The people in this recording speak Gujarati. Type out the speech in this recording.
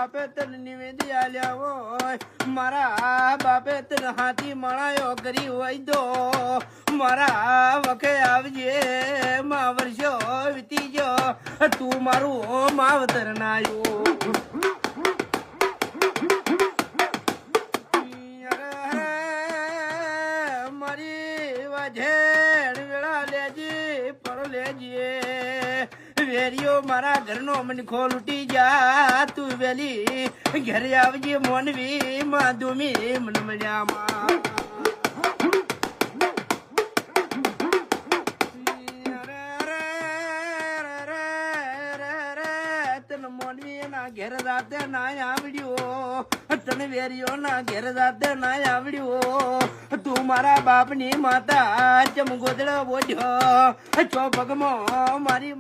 બાપે તને નિવેદી આલ્યા હોય, મારા બાપે તને હાથી મળાયો કરી હોય તો મારા વખે આવજે. મા વર્ષો વીતી ગયો, તું મારું માવતર નાયો. મારી વાજેણ વેળા લેજી પર લેજે. વેરીઓ મારા ઘરનો મને ખોલ ઉઠી જા, તું વેલી ઘરે આવજે મોનવી માં દુમી મન મજામાં. તને મોનવી ના ઘેર રાતે ના આવડ્યો, તને વેરીઓ ના ઘેર રાતે ના આવડ્યો. તું મારા બાપની માતા ચમ ગોદડો બોલ્યો છો પગમાં મારી